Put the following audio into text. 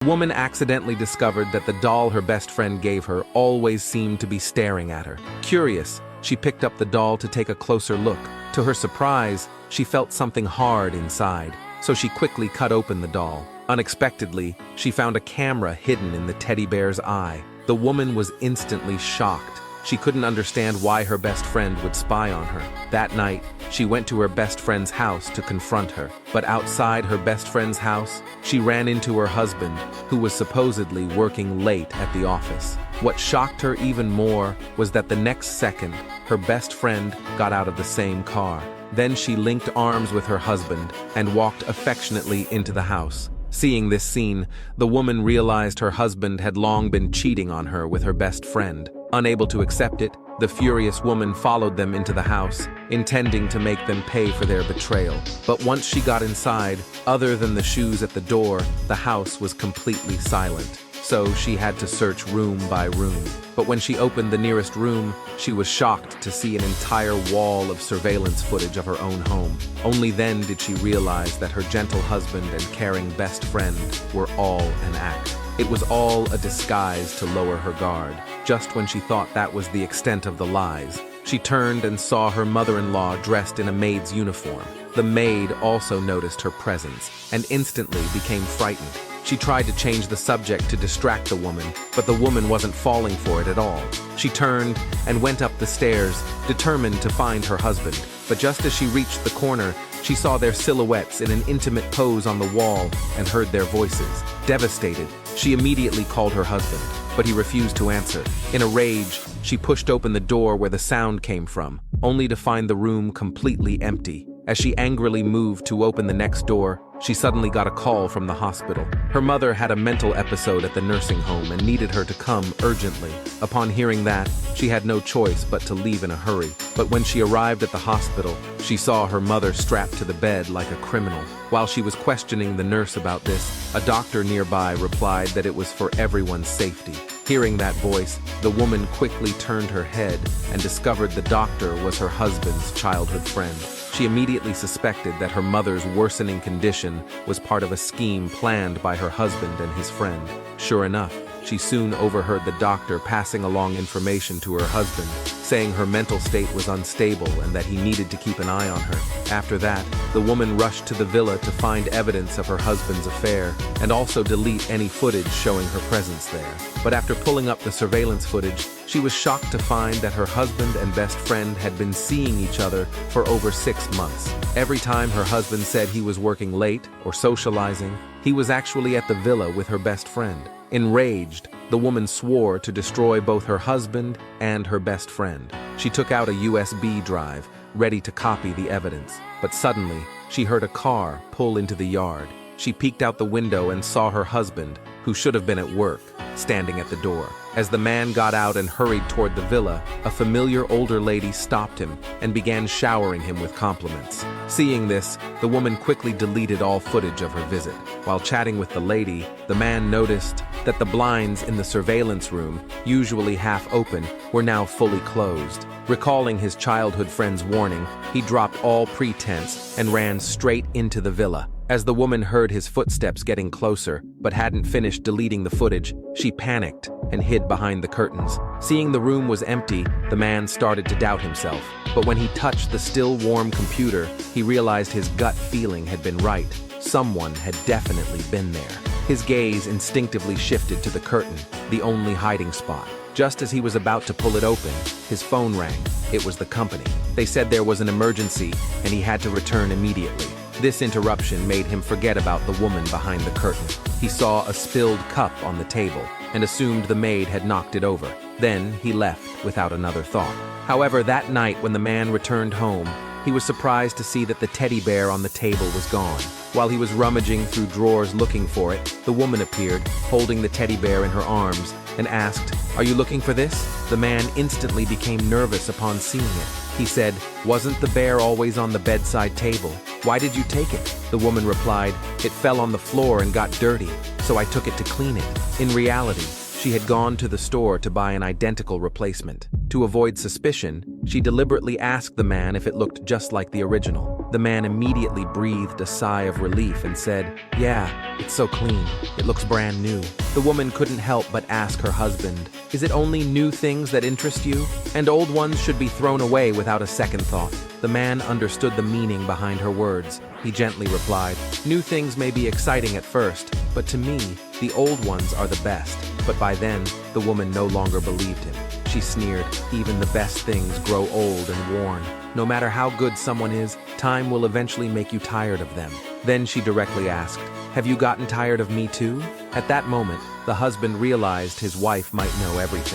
The woman accidentally discovered that the doll her best friend gave her always seemed to be staring at her. Curious, she picked up the doll to take a closer look. To her surprise, she felt something hard inside, so she quickly cut open the doll. Unexpectedly, she found a camera hidden in the teddy bear's eye. The woman was instantly shocked. She couldn't understand why her best friend would spy on her. That night, she went to her best friend's house to confront her. But outside her best friend's house, she ran into her husband, who was supposedly working late at the office. What shocked her even more was that the next second, her best friend got out of the same car. Then she linked arms with her husband and walked affectionately into the house. Seeing this scene, the woman realized her husband had long been cheating on her with her best friend. Unable to accept it, the furious woman followed them into the house, intending to make them pay for their betrayal. But once she got inside, other than the shoes at the door, the house was completely silent. So she had to search room by room. But when she opened the nearest room, she was shocked to see an entire wall of surveillance footage of her own home. Only then did she realize that her gentle husband and caring best friend were all an act. It was all a disguise to lower her guard. Just when she thought that was the extent of the lies, she turned and saw her mother-in-law dressed in a maid's uniform. The maid also noticed her presence and instantly became frightened. She tried to change the subject to distract the woman, but the woman wasn't falling for it at all. She turned and went up the stairs, determined to find her husband. But just as she reached the corner, she saw their silhouettes in an intimate pose on the wall and heard their voices. Devastated, she immediately called her husband, but he refused to answer. In a rage, she pushed open the door where the sound came from, only to find the room completely empty. As she angrily moved to open the next door, she suddenly got a call from the hospital. Her mother had a mental episode at the nursing home and needed her to come urgently. Upon hearing that, she had no choice but to leave in a hurry. But when she arrived at the hospital, she saw her mother strapped to the bed like a criminal. While she was questioning the nurse about this, a doctor nearby replied that it was for everyone's safety. Hearing that voice, the woman quickly turned her head and discovered the doctor was her husband's childhood friend. She immediately suspected that her mother's worsening condition was part of a scheme planned by her husband and his friend. Sure enough, she soon overheard the doctor passing along information to her husband, saying her mental state was unstable and that he needed to keep an eye on her. After that, the woman rushed to the villa to find evidence of her husband's affair and also delete any footage showing her presence there. But after pulling up the surveillance footage, she was shocked to find that her husband and best friend had been seeing each other for over 6 months. Every time her husband said he was working late or socializing, he was actually at the villa with her best friend. Enraged, the woman swore to destroy both her husband and her best friend. She took out a USB drive, ready to copy the evidence. But suddenly, she heard a car pull into the yard. She peeked out the window and saw her husband, who should have been at work, standing at the door. As the man got out and hurried toward the villa, a familiar older lady stopped him and began showering him with compliments. Seeing this, the woman quickly deleted all footage of her visit. While chatting with the lady, the man noticed that the blinds in the surveillance room, usually half open, were now fully closed. Recalling his childhood friend's warning, he dropped all pretense and ran straight into the villa. As the woman heard his footsteps getting closer, but hadn't finished deleting the footage, she panicked and hid behind the curtains. Seeing the room was empty, the man started to doubt himself. But when he touched the still warm computer, he realized his gut feeling had been right. Someone had definitely been there. His gaze instinctively shifted to the curtain, the only hiding spot. Just as he was about to pull it open, his phone rang. It was the company. They said there was an emergency and he had to return immediately. This interruption made him forget about the woman behind the curtain. He saw a spilled cup on the table and assumed the maid had knocked it over. Then he left without another thought. However, that night when the man returned home, he was surprised to see that the teddy bear on the table was gone. While he was rummaging through drawers looking for it, the woman appeared, holding the teddy bear in her arms, and asked, "Are you looking for this?" The man instantly became nervous upon seeing it. He said, "Wasn't the bear always on the bedside table? Why did you take it?" The woman replied, "It fell on the floor and got dirty, so I took it to clean it." In reality, she had gone to the store to buy an identical replacement. To avoid suspicion, she deliberately asked the man if it looked just like the original. The man immediately breathed a sigh of relief and said, "Yeah, it's so clean. It looks brand new." The woman couldn't help but ask her husband, "Is it only new things that interest you? And old ones should be thrown away without a second thought." The man understood the meaning behind her words. He gently replied, "New things may be exciting at first, but to me, the old ones are the best." But by then, the woman no longer believed him. She sneered, "Even the best things grow old and worn. No matter how good someone is, time will eventually make you tired of them." Then she directly asked, "Have you gotten tired of me too?" At that moment, the husband realized his wife might know everything.